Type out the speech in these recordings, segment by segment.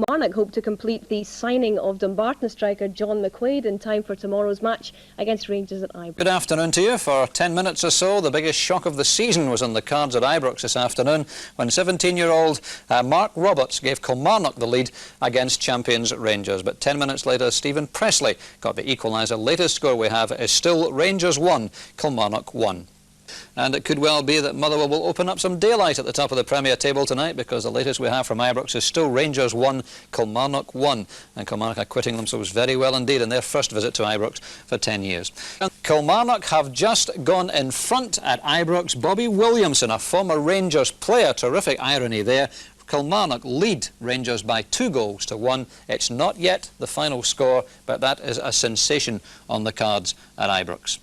Kilmarnock hope to complete the signing of Dumbarton striker John McQuaid in time for tomorrow's match against Rangers at Ibrox. Good afternoon to you. For 10 minutes or so, the biggest shock of the season was on the cards at Ibrox this afternoon when 17-year-old Mark Roberts gave Kilmarnock the lead against champions Rangers. But 10 minutes later, Stephen Pressley got the equaliser. Latest score we have is still Rangers 1, Kilmarnock 1. And it could well be that Motherwell will open up some daylight at the top of the Premier table tonight, because the latest we have from Ibrox is still Rangers 1, Kilmarnock 1. And Kilmarnock are acquitting themselves very well indeed in their first visit to Ibrox for 10 years. And Kilmarnock have just gone in front at Ibrox. Bobby Williamson, a former Rangers player, terrific irony there. Kilmarnock lead Rangers by 2-1. It's not yet the final score, but that is a sensation on the cards at Ibrox.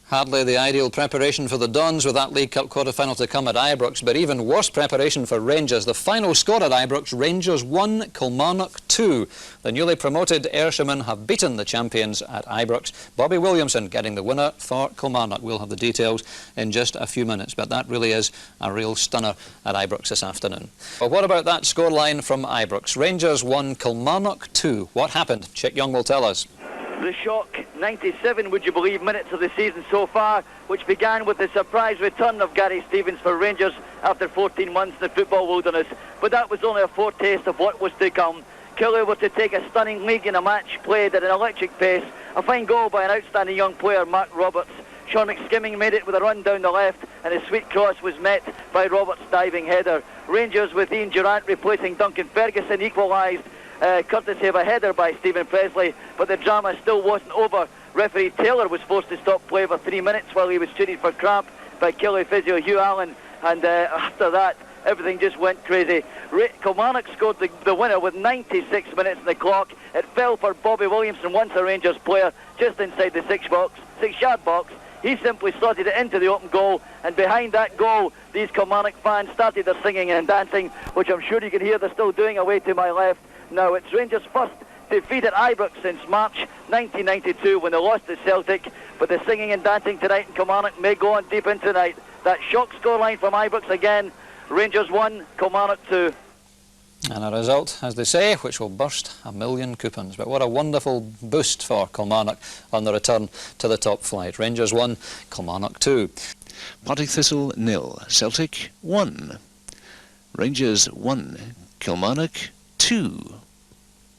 Hardly the ideal preparation for the Dons with that League Cup quarter-final to come at Ibrox, but even worse preparation for Rangers. The final score at Ibrox, Rangers 1, Kilmarnock 2. The newly promoted Ayrshire have beaten the champions at Ibrox. Bobby Williamson getting the winner for Kilmarnock. We'll have the details in just a few minutes, but that really is a real stunner at Ibrox this afternoon. Well, what about that scoreline from Ibrox? Rangers 1, Kilmarnock 2. What happened? Chick Young will tell us. The shock, 97, would you believe, minutes of the season so far, which began with the surprise return of Gary Stevens for Rangers after 14 months in the football wilderness. But that was only a foretaste of what was to come. Killie were to take a stunning lead in a match played at an electric pace. A fine goal by an outstanding young player, Mark Roberts. Sean McSkimming made it with a run down the left, and a sweet cross was met by Roberts' diving header. Rangers, with Ian Durrant replacing Duncan Ferguson, equalised courtesy of a header by Stephen Pressley, but the drama still wasn't over. Referee Taylor was forced to stop play for 3 minutes while he was treated for cramp by Killie physio Hugh Allen, and after that everything just went crazy. Kilmarnock scored the winner with 96 minutes on the clock. It fell for Bobby Williamson, once a Rangers player, just inside the six-yard box. He simply slotted it into the open goal, and behind that goal these Kilmarnock fans started their singing and dancing, which I'm sure you can hear they're still doing away to my left. Now, it's Rangers' first defeat at Ibrox since March 1992 when they lost to Celtic, but the singing and dancing tonight in Kilmarnock may go on deep into tonight. That shock scoreline from Ibrox again, Rangers 1, Kilmarnock 2. And a result, as they say, which will burst 1,000,000 coupons. But what a wonderful boost for Kilmarnock on the return to the top flight. Rangers 1, Kilmarnock 2. Partick Thistle 0, Celtic 1. Rangers 1, Kilmarnock 2.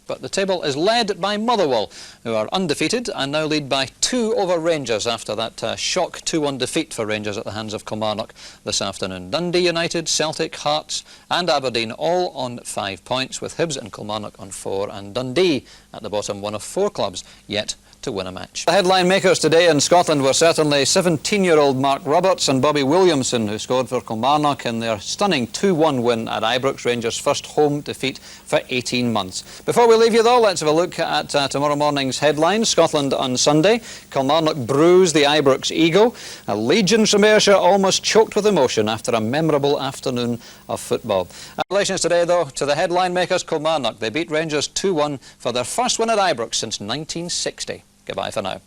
But the table is led by Motherwell, who are undefeated and now lead by 2 over Rangers after that shock 2-1 defeat for Rangers at the hands of Kilmarnock this afternoon. Dundee United, Celtic, Hearts and Aberdeen all on 5 points, with Hibs and Kilmarnock on 4, and Dundee at the bottom, one of 4 clubs yet to win a match. The headline makers today in Scotland were certainly 17-year-old Mark Roberts and Bobby Williamson, who scored for Kilmarnock in their stunning 2-1 win at Ibrox, Rangers' first home defeat for 18 months. Before we leave you though, let's have a look at tomorrow morning's headlines. Scotland on Sunday, Kilmarnock bruised the Ibrox Eagle. Legions from Ayrshire almost choked with emotion after a memorable afternoon of football. Congratulations today though to the headline makers, Kilmarnock. They beat Rangers 2-1 for their first win at Ibrox since 1960. Goodbye for now.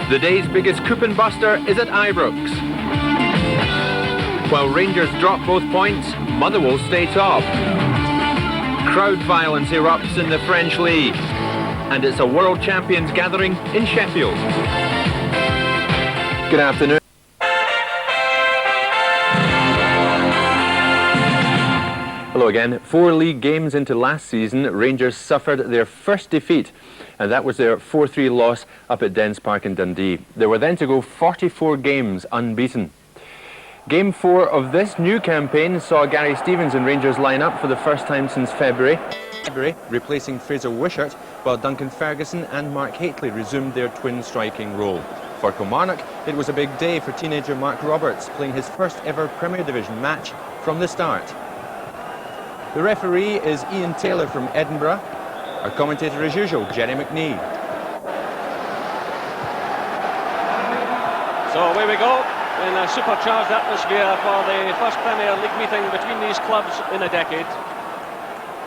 The day's biggest coupon buster is at Ibrox. While Rangers drop both points, Motherwell stay top. Crowd violence erupts in the French League, and it's a World Champions gathering in Sheffield. Good afternoon. Hello again. 4 league games into last season, Rangers suffered their first defeat, and that was their 4-3 loss up at Dens Park in Dundee. They were then to go 44 games unbeaten. Game 4 of this new campaign saw Gary Stevens and Rangers line up for the first time since February, replacing Fraser Wishart, while Duncan Ferguson and Mark Hateley resumed their twin striking role. For Kilmarnock, it was a big day for teenager Mark Roberts, playing his first ever Premier Division match from the start. The referee is Ian Taylor from Edinburgh. Our commentator as usual, Jerry McNee. So away we go in a supercharged atmosphere for the first Premier League meeting between these clubs in a decade.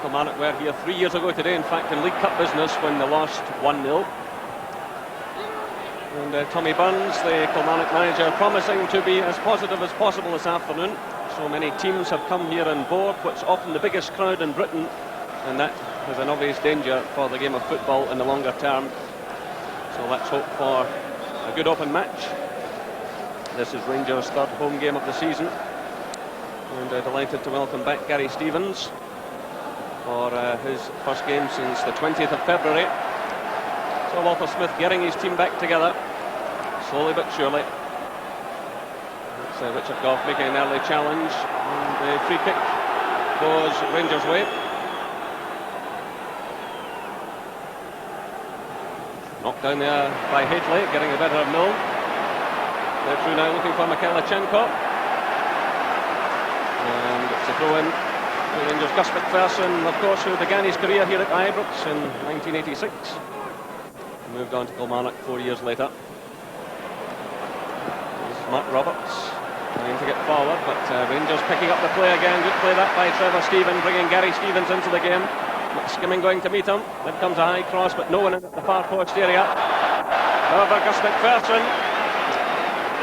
Kilmarnock were here 3 years ago today, in fact, in League Cup business when they lost 1-0. And Tommy Burns, the Kilmarnock manager, promising to be as positive as possible this afternoon. So many teams have come here on board, what's often the biggest crowd in Britain, and that is an obvious danger for the game of football in the longer term. So let's hope for a good open match. This is Rangers' third home game of the season. And delighted to welcome back Gary Stevens for his first game since the 20th of February. So Walter Smith getting his team back together, slowly but surely. It's Richard Gough making an early challenge, and the free kick goes Rangers' way. Knocked down there by Hateley, getting the better of Mlln. They're through now looking for McCluskey. And it's a throw in to Rangers. Gus MacPherson, of course, who began his career here at Ibrox in 1986. Moved on to Kilmarnock 4 years later. This is Mark Roberts trying to get forward, but Rangers picking up the play again. Good play that by Trevor Stephen, bringing Gary Stevens into the game. McSkimming going to meet him. Then comes a high cross, but no one in the far post area. However, Gus MacPherson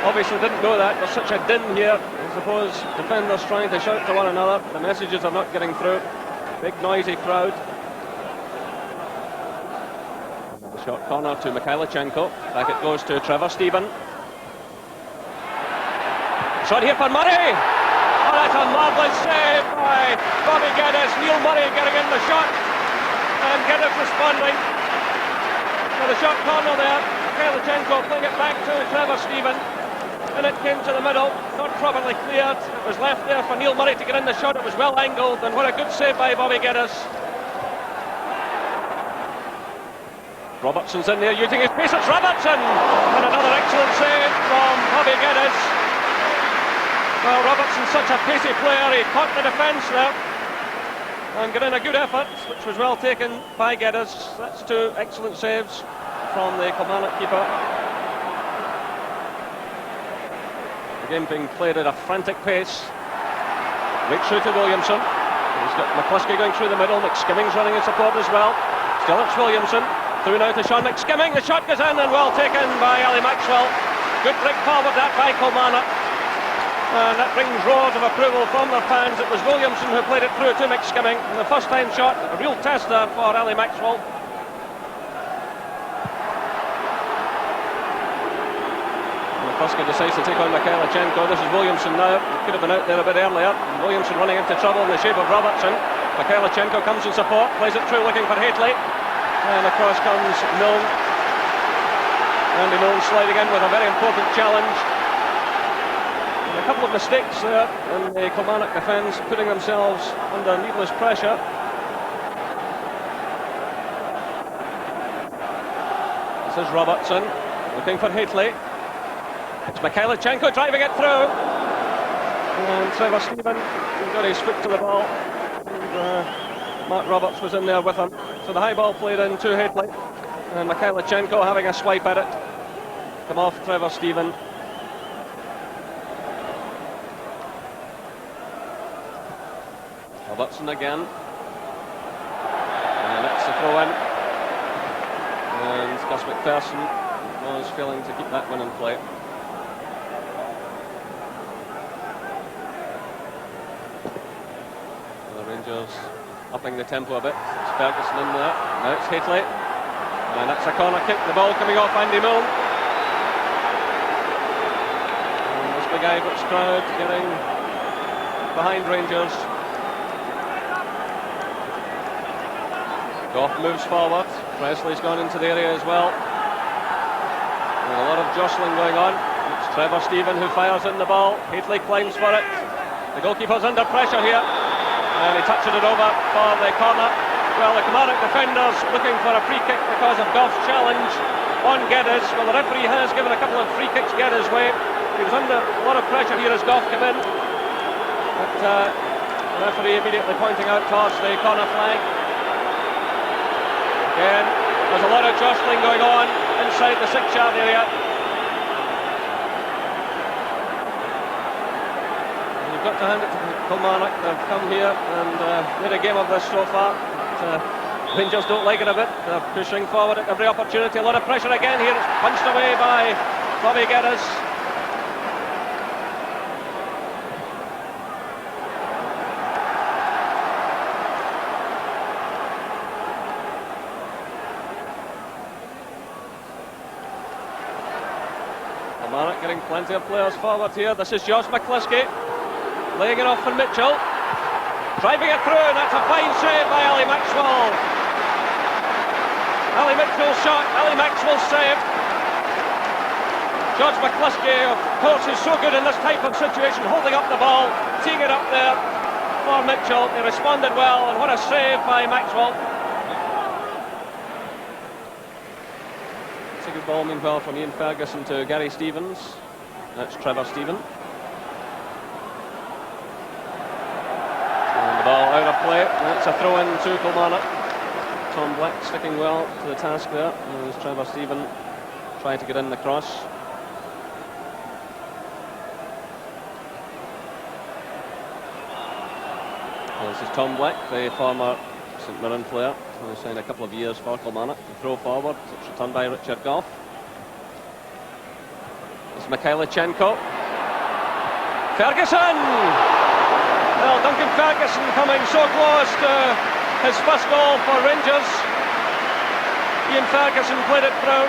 obviously didn't know that. There's such a din here. I suppose defenders trying to shout to one another. The messages are not getting through. Big noisy crowd. The short corner to McCluskey. Back it goes to Trevor Stephen. Shot here for Murray. Oh, that's a marvellous save by Bobby Geddes. Neil Murray getting in the shot, and Geddes responding. So the shot corner there. McCluskey playing it back to Trevor Stephen, and it came to the middle, not properly cleared. It was left there for Neil Murray to get in the shot. It was well angled, and what a good save by Bobby Geddes. Robertson's in there using his pace. It's Robertson, and another excellent save from Bobby Geddes. Well, Robertson's such a pacey player. He caught the defence there and got in a good effort, which was well taken by Geddes. That's two excellent saves from the Kilmarnock keeper. The game being played at a frantic pace. Right through to Williamson. He's got McCluskey going through the middle. McSkimming's running in support as well. Still it's Williamson. Through now to Sean McSkimming. The shot goes in and well taken by Ali Maxwell. Good break forward that by Kilmarnock. And that brings roars of approval from their fans. It was Williamson who played it through to McSkimming. And the first time shot, a real test there for Ali Maxwell. McCluskey decides to take on McCluskey. This is Williamson now. He could have been out there a bit earlier. Williamson running into trouble in the shape of Robertson. McCluskey comes in support, plays it through looking for Hateley. And across comes Mlln. Andy Mlln sliding in with a very important challenge. And a couple of mistakes there in the Kilmarnock defence, putting themselves under needless pressure. This is Robertson looking for Hateley. It's McCluskey driving it through. And Trevor Stephen got his foot to the ball. And Mark Roberts was in there with him. So the high ball played in to Hateley. And McCluskey having a swipe at it. Come off Trevor Stephen. Robertson again. And it's a throw in. And Gus MacPherson was failing to keep that one in play. And the Rangers upping the tempo a bit. It's Ferguson in there. Now it's Hateley. And that's a corner kick. The ball coming off Andy Mlln. And this big Ibrox crowd getting behind Rangers. Gough moves forward. Presley's gone into the area as well. And a lot of jostling going on. It's Trevor Stephen who fires in the ball. Hateley climbs for it. The goalkeeper's under pressure here. And he touches it over for the corner. Well, the Kilmarnock defenders looking for a free kick because of Gough's challenge on Geddes. Well, the referee has given a couple of free kicks Geddes' way. He was under a lot of pressure here as Gough came in. But the referee immediately pointing out towards the corner flag. Again, there's a lot of jostling going on inside the 6-yard area. You've got to hand it to Kilmarnock have come here and made a game of this so far. Rangers don't like it a bit. They're pushing forward at every opportunity. A lot of pressure again here. It's punched away by Bobby Geddes. Kilmarnock getting plenty of players forward here. This is Josh McCluskey laying it off for Mitchell, driving it through, and that's a fine save by Ali Maxwell. Ali Mitchell's shot, Ali Maxwell's save. George McCluskey, of course, is so good in this type of situation, holding up the ball, teeing it up there for Mitchell. He responded well, and what a save by Maxwell. It's a good ball, meanwhile, from Ian Ferguson to Gary Stevens. That's Trevor Stephen. And the ball out of play. That's a throw in to Kilmarnock. Tom Black sticking well to the task there. As Trevor Stephen trying to get in the cross. This is Tom Black, the former St Mirren player, who signed a couple of years for Kilmarnock. The throw forward, it's returned by Richard Goff. It's Mikhailichenko. Ferguson! Well, Duncan Ferguson coming so close to his first goal for Rangers. Ian Ferguson played it through.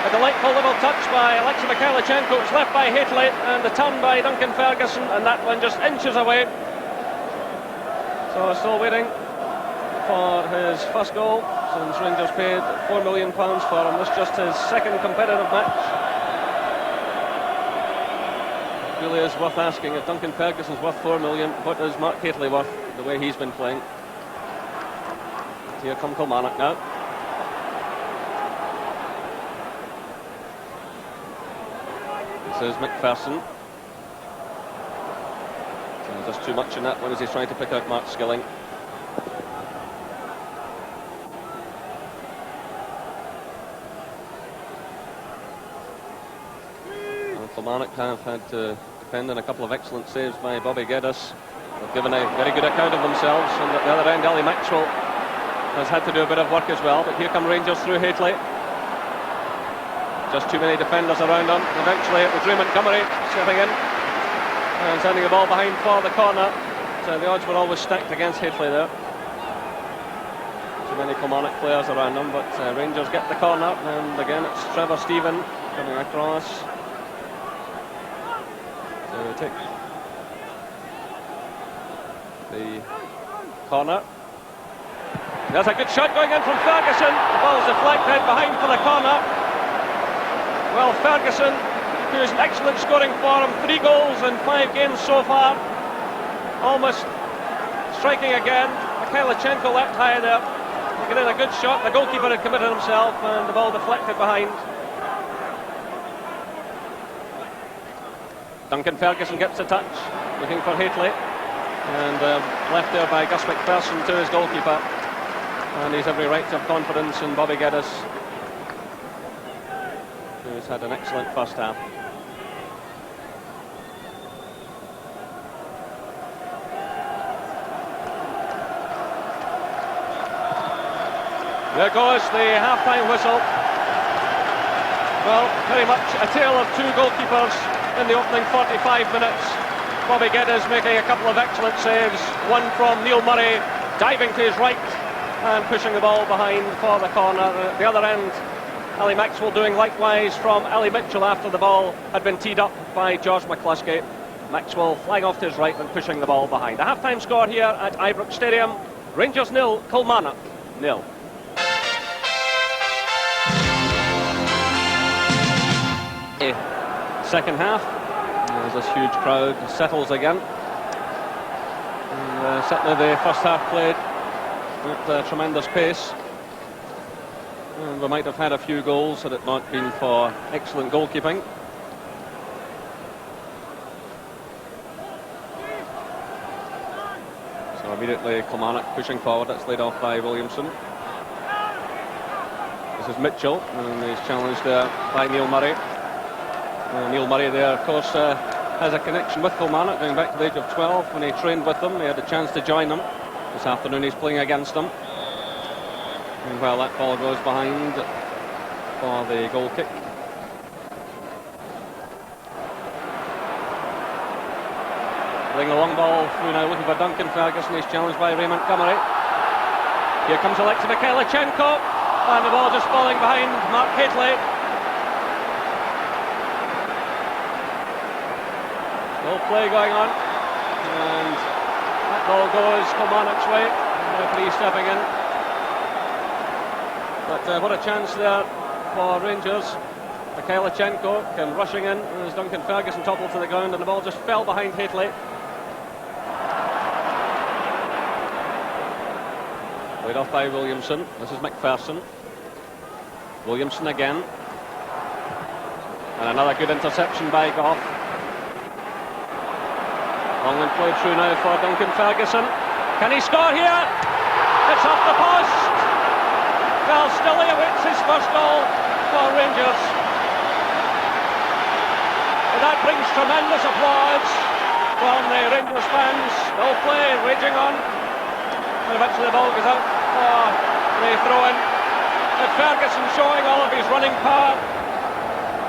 A delightful little touch by Alexei Mikhailichenko. It's left by Hateley, and the turn by Duncan Ferguson, and that one just inches away. So still waiting for his first goal since Rangers paid £4 million for him. This is just his second competitive match. Really is worth asking, if Duncan Ferguson's worth £4 million, what is Mark Hateley worth the way he's been playing? Here come Kilmarnock now. This is MacPherson. There's too much in that one as he's trying to pick out Mark Skilling. And Kilmarnock have had to depend on a couple of excellent saves by Bobby Geddes. They've given a very good account of themselves, and at the other end Ali Maxwell has had to do a bit of work as well. But here come Rangers through Hateley. Just too many defenders around him. Eventually it was Ray Montgomery stepping in and sending the ball behind for the corner. So the odds were always stacked against Hateley there. Too many Kilmarnock players around them, but Rangers get the corner, and again it's Trevor Stephen coming across to take the corner. There's a good shot going in from Ferguson. The ball's deflected behind for the corner. Well, Ferguson, who is an excellent scoring form, 3 goals in 5 games so far, almost striking again. Mikhailichenko left high there, getting a good shot. The goalkeeper had committed himself, and the ball deflected behind. Duncan Ferguson gets a touch, looking for Hateley, and left there by Gus MacPherson to his goalkeeper, and he's every right to have confidence in Bobby Geddes, who's had an excellent first half. There goes the half-time whistle. Well, very much a tale of 2 goalkeepers in the opening 45 minutes. Bobby Geddes making a couple of excellent saves. One from Neil Murray, diving to his right and pushing the ball behind for the corner. At the other end, Ali Maxwell doing likewise from Ali Mitchell after the ball had been teed up by George McCluskey. Maxwell flying off to his right and pushing the ball behind. The half-time score here at Ibrox Stadium: Rangers 0, Kilmarnock 0. Second half, as this huge crowd settles again. And, certainly the first half played at a tremendous pace. And we might have had a few goals had it not been for excellent goalkeeping. So immediately Kilmarnock pushing forward. That's laid off by Williamson. This is Mitchell, and he's challenged there by Neil Murray. Neil Murray there, of course, has a connection with Kilmarnock going back to the age of 12 when he trained with them. He had a chance to join them. This afternoon he's playing against them. Meanwhile, that ball goes behind for the goal kick. Playing a long ball through now, looking for Duncan Ferguson. He's challenged by Ray Montgomery. Here comes Alexei Mikhailichenko, and the ball just falling behind Mark Hateley. No play going on, and that ball goes Kilmarnock's way. The referee stepping in. But what a chance there for Rangers. Mikhailichenko came rushing in as Duncan Ferguson toppled to the ground, and the ball just fell behind Hateley. Played off by Williamson. This is MacPherson. Williamson again. And another good interception by Goff. Mlln played through now for Duncan Ferguson. Can he score here? It's off the post. Well, still he awaits his first goal for Rangers. And that brings tremendous applause from the Rangers fans. No play raging on. And eventually the ball goes out for the throw-in. And Ferguson showing all of his running power,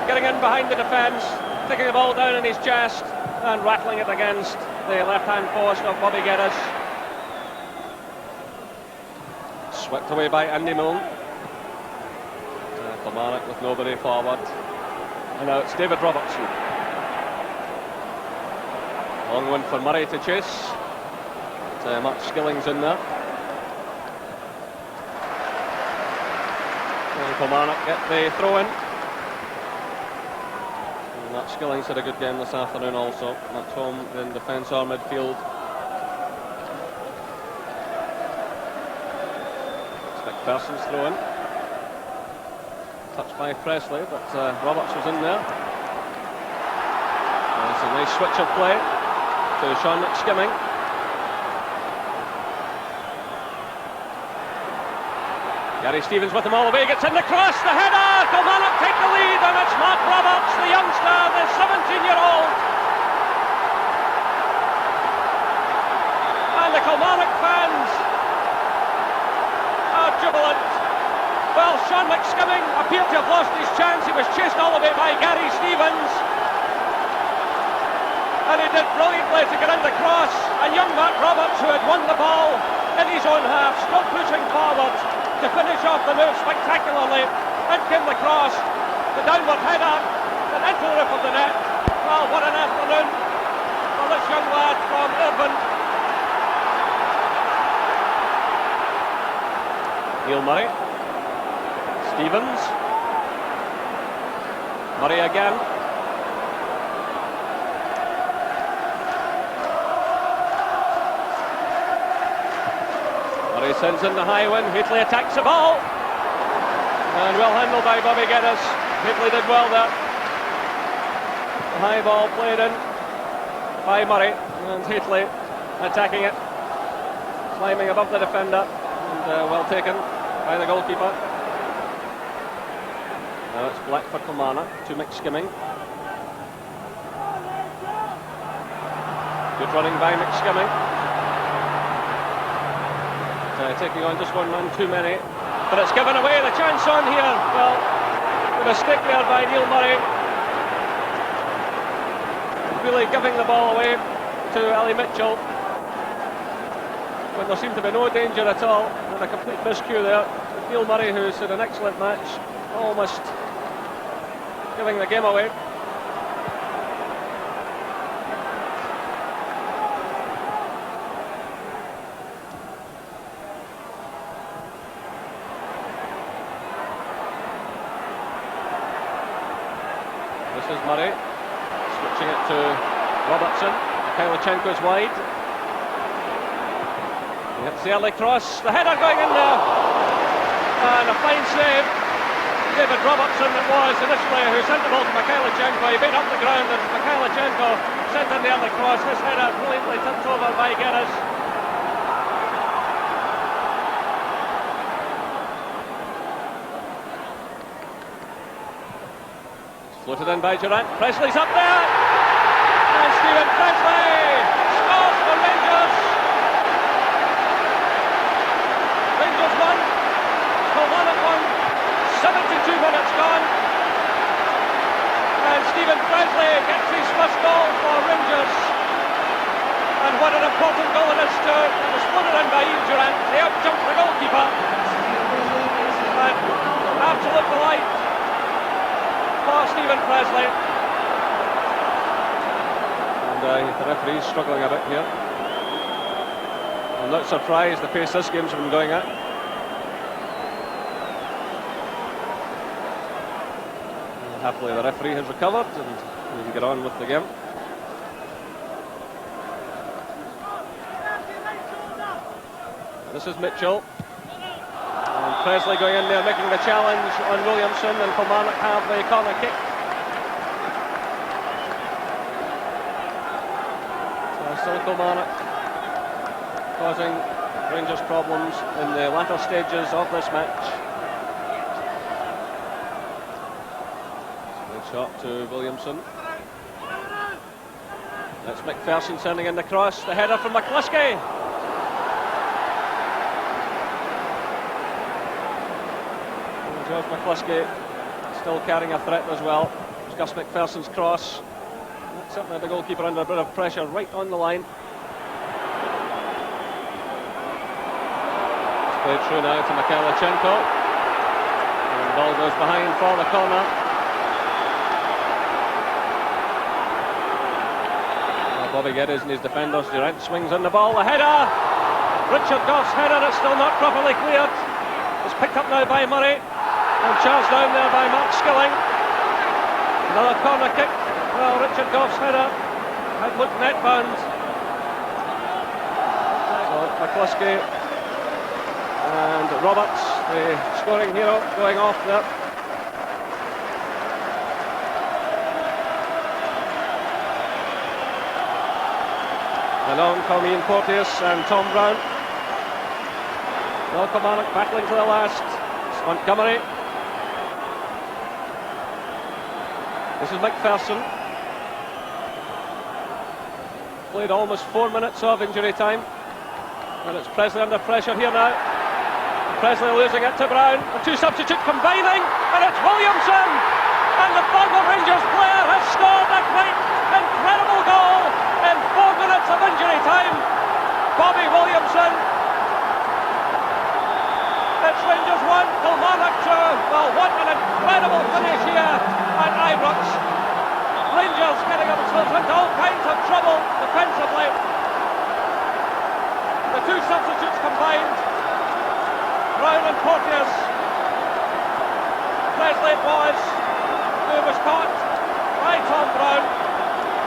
getting in behind the defence, taking the ball down in his chest and rattling it against the left-hand post of Bobby Geddes. Swept away by Andy Mlln. Kilmarnock with nobody forward. And now it's David Robertson. Long one for Murray to chase. Mark Skilling's in there. And Kilmarnock get the throw in. And Mark Skilling's had a good game this afternoon also. At home in defence or midfield. It's MacPherson's throw in. Touched by Presley, but Roberts was in there. And it's a nice switch of play to Sean McSkimming. Gary Stevens with him all the way, gets in the cross, the header, Kilmarnock take the lead, and it's Mark Roberts, the youngster, the 17-year-old. And the Kilmarnock fans are jubilant. Well, Sean McSkimming appeared to have lost his chance. He was chased all the way by Gary Stevens. And he did brilliantly to get in the cross. And young Mark Roberts, who had won the ball in his own half, still pushing forward to finish off the move spectacularly. In came the cross, the downward header, and into the roof of the net. Well, what an afternoon for this young lad from Irvine. Neil Murray. Stevens. Murray again. Murray sends in the high one. Hateley attacks the ball. And well handled by Bobby Geddes. Hateley did well there. The high ball played in by Murray. And Hateley attacking it. Climbing above the defender. And well taken by the goalkeeper. Now it's Black for Kilmarnock to McSkimming. Good running by McSkimming. Taking on just one man too many. But it's given away, the chance on here. Well, the mistake there by Neil Murray. Really giving the ball away to Ali Mitchell. When there seemed to be no danger at all. And a complete miscue there. Neil Murray, who's had an excellent match. Almost giving the game away. This is Murray, switching it to Robertson. Mikhailichenko's wide. He hits the early cross, the header going in there. And a fine save. David Robertson it was initially who sent the ball to Mikhailichenko. He beat up the ground and Mikhailichenko sent in the early cross. This header brilliantly tipped over by Geddes. Floated in by Durant. Presley's up there. And Stephen Presley scores for Rangers. Rangers won. Kilmarnock won. 72 minutes gone. And Stephen Presley gets his first goal for Rangers. And what an important goal it is too. It was spun in by Ian Durant. They out-jumped the goalkeeper. And absolute delight for Stephen Presley. And the referee's struggling a bit here. I'm not surprised the pace this game's been going at. And happily the referee has recovered and we can get on with the game. This is Mitchell. And Presley going in there making the challenge on Williamson, and Kilmarnock have the corner kick. So still Kilmarnock causing Rangers problems in the latter stages of this match. Good shot to Williamson. That's MacPherson sending in the cross. The header from McCluskey. George McCluskey still carrying a threat as well. It's Gus MacPherson's cross. That's certainly the goalkeeper under a bit of pressure right on the line. It's played through now to Mikhailchenko. And the ball goes behind for the corner. Bobby Geddes and his defenders. Durant swings on the ball. The header! Richard Goff's header is still not properly cleared. It's picked up now by Murray. And charged down there by McSkimming. Another corner kick. Well, Richard Goff's header had looked net bound. So McCluskey and Roberts, the scoring hero, going off there. Along come Ian Porteous and Tom Brown. Well, Kilmarnock battling to the last. It's Montgomery. This is MacPherson. Played almost 4 minutes of injury time. And it's Presley under pressure here now. Presley losing it to Brown. The two substitutes combining. And it's Williamson. And the former Rangers player has scored a great, incredible goal in 4 minutes of injury time. Bobby Williamson. It's Rangers 1, Kilmarnock 2. Well, what an incredible finish here at Ibrox. Rangers getting themselves into all kinds of trouble defensively. The two substitutes combined. Brown and Porteous. Presley it was, who was caught by Tom Brown.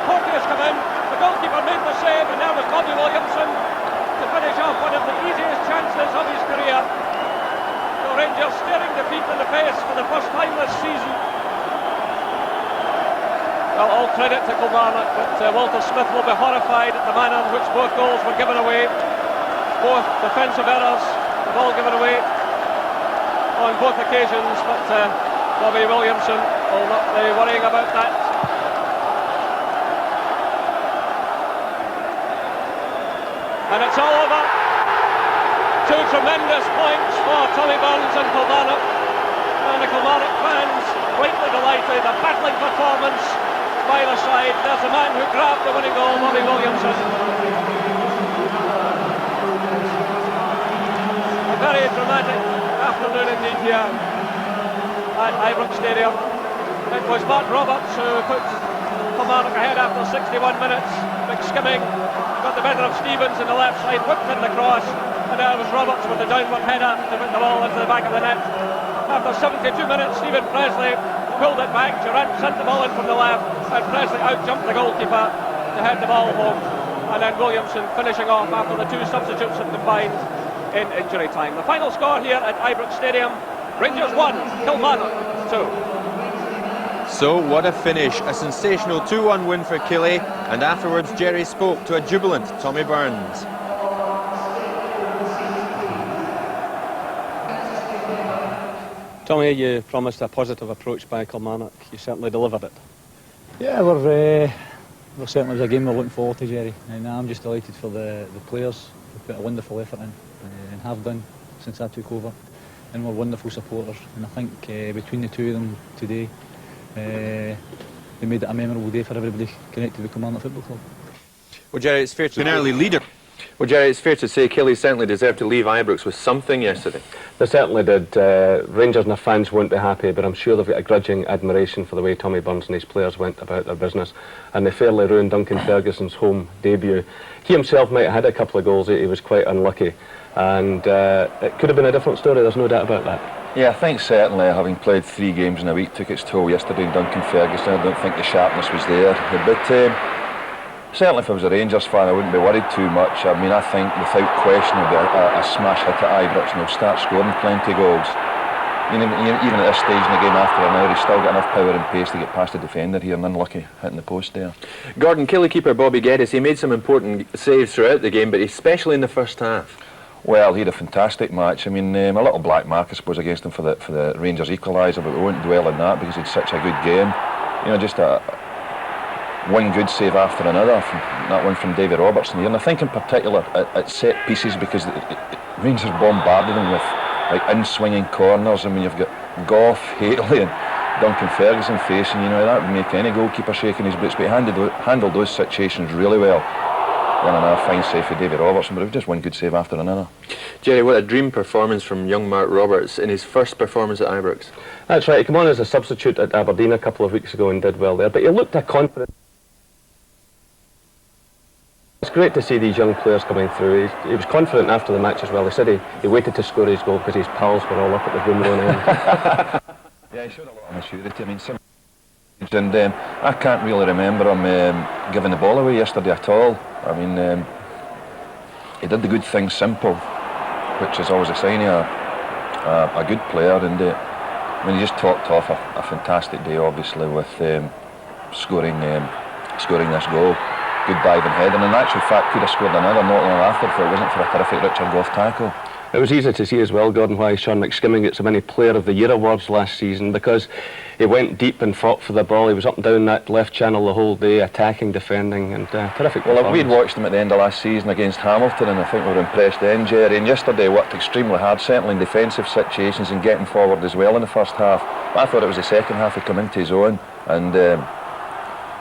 Porteous come in, the goalkeeper made the save, and there was Bobby Williamson to finish off one of the easiest chances of his career. So Rangers staring defeat in the face for the first time this season. Well, all credit to Kilmarnock, but Walter Smith will be horrified at the manner in which both goals were given away. Both defensive errors, the ball given away on both occasions, but Bobby Williamson will not be worrying about that. And it's all over. Two tremendous points for Tommy Burns and Kilmarnock. And the Kilmarnock fans greatly delighted. A battling performance by the side. There's the man who grabbed the winning goal, Bobby Williamson. A very dramatic afternoon indeed here at Ibrox Stadium. It was Mark Roberts who put Kilmarnock ahead after 61 minutes. McSkimming got the better of Stevens in the left side, whipped in the cross, and there was Roberts with the downward header to put the ball into the back of the net. After 72 minutes, Stephen Presley pulled it back. Durant sent the ball in from the left, and Presley out-jumped the goalkeeper to head the ball home. And then Williamson finishing off after the two substitutes had combined in injury time. The final score here at Ibrox Stadium: Rangers 1, Kilmarnock 2. So what a finish, a sensational 2-1 win for Killie, and afterwards Jerry spoke to a jubilant Tommy Burns. Tommy, you promised a positive approach by Kilmarnock. You certainly delivered it. Yeah, we're Well, certainly it was a game we're looking forward to, Jerry, and I'm just delighted for the players who put a wonderful effort in and have done since I took over, and we're wonderful supporters, and I think between the two of them today they made it a memorable day for everybody connected with Kilmarnock Football Club. Well, Jerry, it's fair to... An early leader. Well, Jerry, it's fair to say Killie certainly deserved to leave Ibrox with something yesterday. They certainly did. Rangers and their fans won't be happy, but I'm sure they've got a grudging admiration for the way Tommy Burns and his players went about their business, and they fairly ruined Duncan Ferguson's home debut. He himself might have had a couple of goals, he was quite unlucky, and it could have been a different story, there's no doubt about that. Yeah, I think certainly having played 3 games in a week took its toll yesterday in Duncan Ferguson. I don't think the sharpness was there, but certainly if I was a Rangers fan I wouldn't be worried too much. I mean, I think without question it'll be a smash hit at Ibrox and they'll start scoring plenty of goals. Even at this stage in the game after an hour, he's still got enough power and pace to get past the defender here, and unlucky hitting the post there. Gordon, Killie keeper Bobby Geddes, he made some important saves throughout the game, but especially in the first half. Well, he had a fantastic match. I mean, a little black mark I suppose against him for the Rangers equaliser, but we won't dwell on that because he had such a good game. You know, just one good save after another, that one from David Robertson here, and I think in particular at set pieces, because Rangers bombarded him with like in-swinging corners. I mean, you've got Gough, Haley and Duncan Ferguson facing, you know, that would make any goalkeeper shaking his boots, but he handled those situations really well. Then another fine save for David Robertson, but it was just one good save after another. Jerry, what a dream performance from young Mark Roberts in his first performance at Ibrox. That's right, he came on as a substitute at Aberdeen a couple of weeks ago and did well there, but he looked a confident. It's great to see these young players coming through. He was confident after the match as well. He said he waited to score his goal because his pals were all up at the room going in. Yeah, he showed a lot of maturity. I mean, and I can't really remember him giving the ball away yesterday at all. I mean, he did the good things simple, which is always a sign of a good player. And I mean, he just topped off a fantastic day, obviously, with scoring this goal. Good diving head, and in actual fact could have scored another not long after if it wasn't for a terrific Richard Gough tackle. It was easy to see as well, Gordon, why Sean McSkimming gets so many Player of the Year awards last season, because he went deep and fought for the ball. He was up and down that left channel the whole day, attacking, defending, and terrific performance. Well, we'd watched him at the end of last season against Hamilton, and I think we were impressed then, Jerry, and yesterday worked extremely hard, certainly in defensive situations and getting forward as well in the first half. But I thought it was the second half he come into his own, and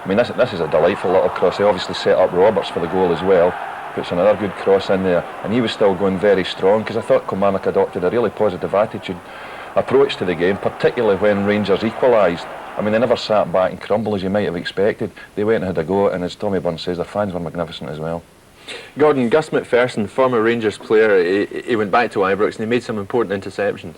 I mean, this is a delightful little cross. He obviously set up Roberts for the goal as well. Puts another good cross in there, and he was still going very strong, because I thought Kilmarnock adopted a really positive approach to the game, particularly when Rangers equalised. I mean, they never sat back and crumbled as you might have expected. They went and had a go, and as Tommy Burns says, their fans were magnificent as well. Gordon, Gus MacPherson, former Rangers player, he went back to Ibrox and he made some important interceptions.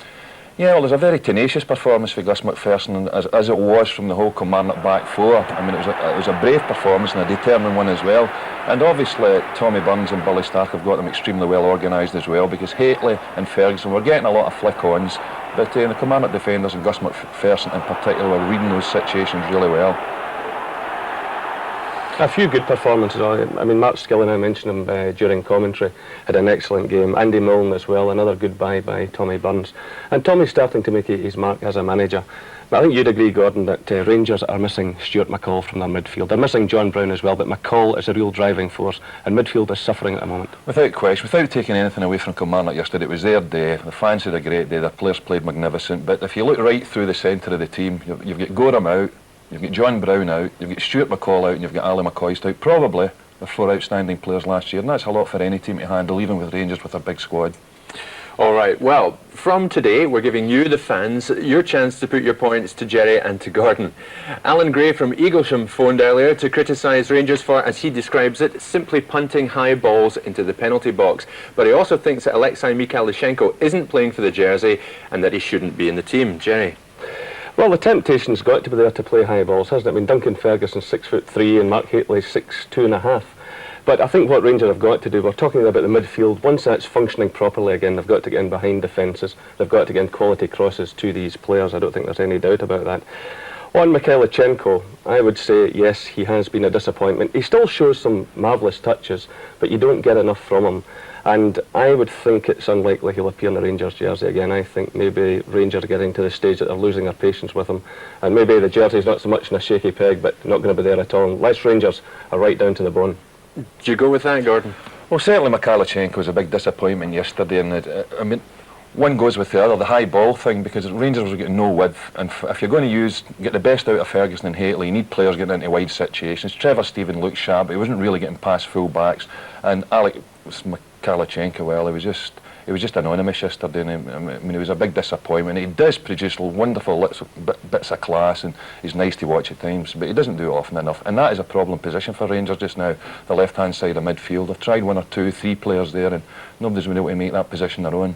Yeah, well, there's a very tenacious performance for Gus MacPherson, as it was from the whole Kilmarnock back four. I mean, it was a brave performance and a determined one as well. And obviously, Tommy Burns and Billy Stark have got them extremely well organised as well, because Haley and Ferguson were getting a lot of flick-ons, but the Kilmarnock defenders and Gus MacPherson in particular were reading those situations really well. A few good performances. I mean, Mark Skillen, I mentioned him during commentary, had an excellent game. Andy Mlln as well, another good buy by Tommy Burns. And Tommy's starting to make his mark as a manager. But I think you'd agree, Gordon, that Rangers are missing Stuart McCall from their midfield. They're missing John Brown as well, but McCall is a real driving force, and midfield is suffering at the moment. Without question, without taking anything away from Kilmarnock yesterday, it was their day. The fans had a great day, the players played magnificent, but if you look right through the centre of the team, you've got Gorham out, you've got John Brown out, you've got Stuart McCall out, and you've got Ali McCoist out. Probably the 4 outstanding players last year, and that's a lot for any team to handle, even with Rangers with a big squad. All right, well, from today, we're giving you, the fans, your chance to put your points to Jerry and to Gordon. Alan Gray from Eaglesham phoned earlier to criticise Rangers for, as he describes it, simply punting high balls into the penalty box. But he also thinks that Alexei Mikhailishenko isn't playing for the jersey and that he shouldn't be in the team. Jerry? Well, the temptation's got to be there to play high balls, hasn't it? I mean, Duncan Ferguson's 6'3" and Mark Haley's 6'2½". But I think what Rangers have got to do, we're talking about the midfield, once that's functioning properly again, they've got to get in behind defences, they've got to get in quality crosses to these players. I don't think there's any doubt about that. On Mikhailchenko, I would say yes, he has been a disappointment. He still shows some marvellous touches, but you don't get enough from him. And I would think it's unlikely he'll appear in the Rangers jersey again. I think maybe Rangers are getting to the stage that they're losing their patience with him. And maybe the jersey's not so much in a shaky peg, but not going to be there at all. Unless Rangers are right down to the bone. Do you go with that, Gordon? Well, certainly Mikhailchenko was a big disappointment yesterday, and I mean, one goes with the other, the high ball thing, because Rangers were getting no width, and if you're going to get the best out of Ferguson and Hateley, you need players getting into wide situations. Trevor Stephen looked sharp, but he wasn't really getting past full backs, and Mikhailchenko, well, he was just anonymous yesterday, and I mean, he was a big disappointment. He does produce wonderful bits of class, and he's nice to watch at times, but he doesn't do it often enough, and that is a problem position for Rangers just now, the left-hand side of midfield. They've tried 1 or 2, 3 players there, and nobody's been able to make that position their own.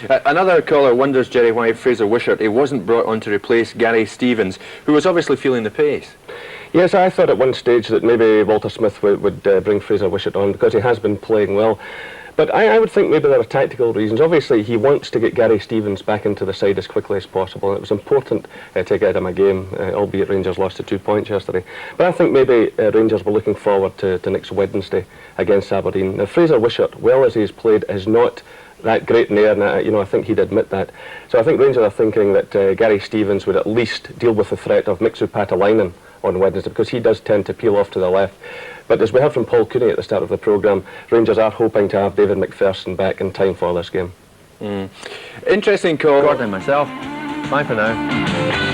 Another caller wonders, Jerry, why Fraser Wishart wasn't brought on to replace Gary Stevens, who was obviously feeling the pace. Yes, I thought at one stage that maybe Walter Smith would bring Fraser Wishart on, because he has been playing well. But I would think maybe there are tactical reasons. Obviously, he wants to get Gary Stevens back into the side as quickly as possible. It was important to get him a game, albeit Rangers lost to 2 points yesterday. But I think maybe Rangers were looking forward to next Wednesday against Aberdeen. Now, Fraser Wishart, well as he's played, is not that great in the air, and I think he'd admit that. So I think Rangers are thinking that Gary Stevens would at least deal with the threat of Mixu Patalainen on Wednesday, because he does tend to peel off to the left. But as we heard from Paul Cooney at the start of the programme, Rangers are hoping to have David MacPherson back in time for this game. Interesting call. Gordon and myself. Bye for now.